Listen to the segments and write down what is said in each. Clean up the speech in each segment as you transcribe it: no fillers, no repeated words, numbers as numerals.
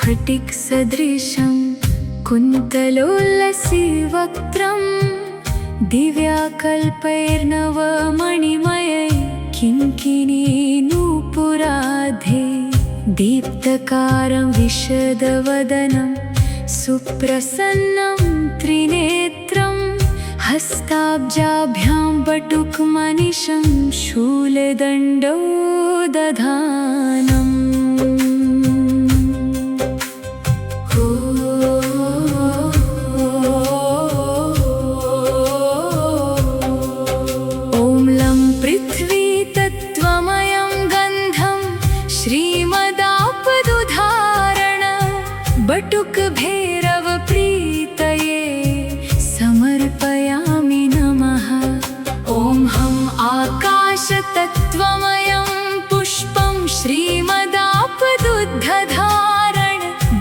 स्फटिकसदृशं कुन्तलोल्लसीवक्त्रं दिव्याकल्पैर्नवमणिमयै किङ्किणीनूपुराध्ये दीप्तकारं विशदवदनं सुप्रसन्नं त्रिनेत्रं हस्ताब्जाभ्यां बटुकमनिशं शूलदण्डौ दधानम्। ॐ लं पृथ्वी तत्त्वमयं गन्धं श्रीमदापदुधारण बटुकभैरवप्रीतये समर्पयामि नमः। ॐ हं आकाशतत्त्वमयं पुष्पं श्रीमदापदुधारण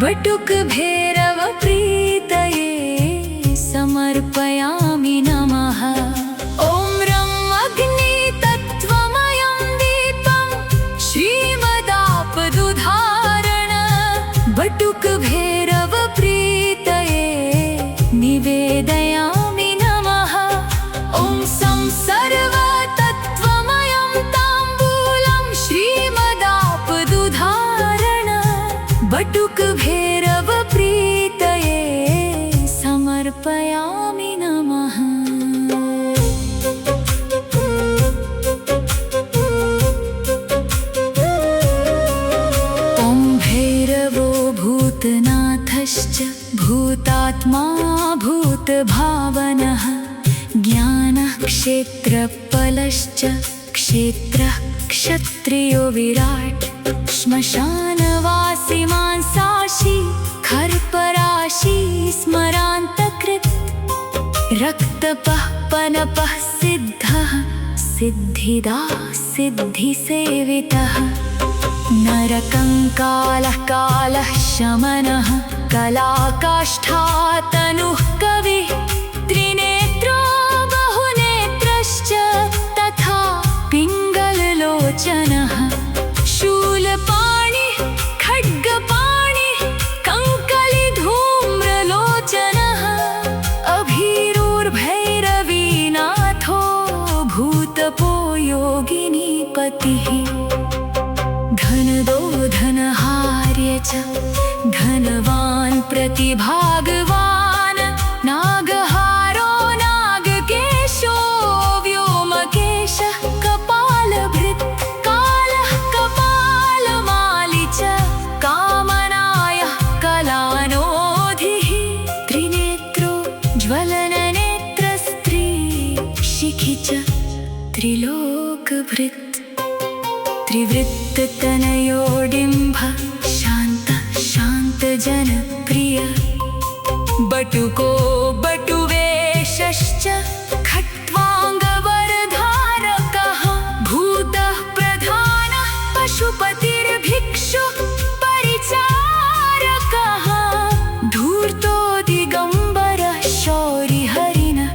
बटुकभैरवप्रीतये समर्पयामि नमः। ॐ रं अग्नितत्त्वमयं दीपं श्रीमदापदुधारण बटुकभैरवप्रीतये निवेदयामि नमः। ॐ सं सर्वतत्त्वमयं ताम्बूलं श्रीमदापदुधारण बटुकभैरवप्रीतये समर्पयामि नमः। ॐ भैरवो भूतनाथश्च भूतात्मा भूतभावनः ज्ञानः क्षेत्रफलश्च क्षेत्रः क्षत्रियो विराट् श्मशानवासी मांसाशी खर्पराशी स्मरान्तकृत् रक्तपः पनपः सिद्धः सिद्धिदा सिद्धिसेवितः नरकङ्कालः कालः शमनः कलाकाष्ठा तनुः कविः त्रिनेत्रो बहुनेत्रश्च तथा पिङ्गललोचनः शूलपाणिः खड्गपाणिः कङ्कलिधूम्रलोचनः अभीरुर्भैरवीनाथो भूतपो योगिनीपतिः धनदो धनहार्य च धनवान् प्रतिभागवान् नागहारो नागकेशो व्योमकेशः कपालभृत् कालः कपालमाली च कामनायः कलानोधिः त्रिनेत्रो ज्वलननेत्रस्त्री शिखि च त्रिलोकभृत् त्रिवृत्ततनयोडिम्भ शान्त शान्तजनप्रिय बटुको बटुवेशश्च खट्वाङ्गवरधारकः भूतः प्रधानः पशुपतिर्भिक्षु परिचारकः धूर्तो दिगम्बरः शौरिहरिणः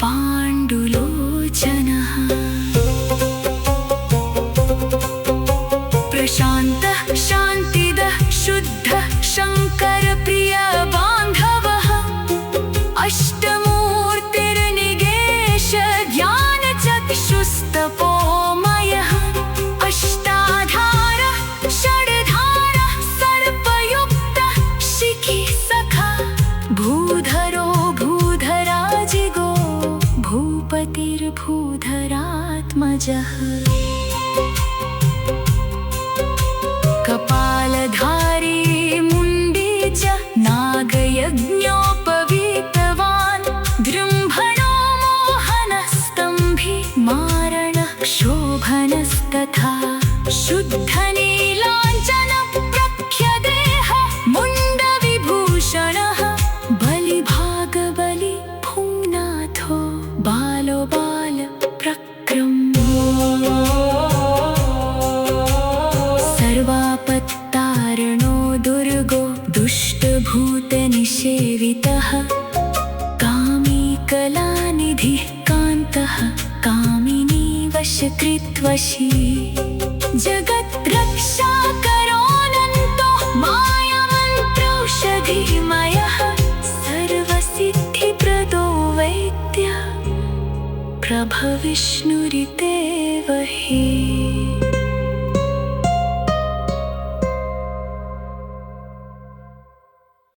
पाण्डुलोचनः प्रशान्तः शान्तिदः शुद्धः शङ्करप्रिय बान्धवः अष्टमूर्तिर्निगेश ज्ञानचक्षुस्तपोमयः अष्टाधारः षड्धारः सर्पयुक्तः शिखि सखा भूधरो भूधराजिगो भूपतिर्भूधरात्मजः कपालधारी मुण्डी च नागयज्ञोपवीतवान् दृम्भणो मोहनस्तम्भि मारणः क्षोभनस्तथा शुद्धनीलाञ्जन प्रख्यदेह मुण्डविभूषणः बलिभागबलि भूम्नाथो बालो बाल प्रक्रम्यो सर्वापत्तारणो दुर्गो दुष्टभूतनिषेवितः कामी कलानिधिः कान्तः कामिनी वशकृत्वशी जगद्रक्षाकरोऽनन्तो मायामन्त्र प्रभविष्णुरितेव हि।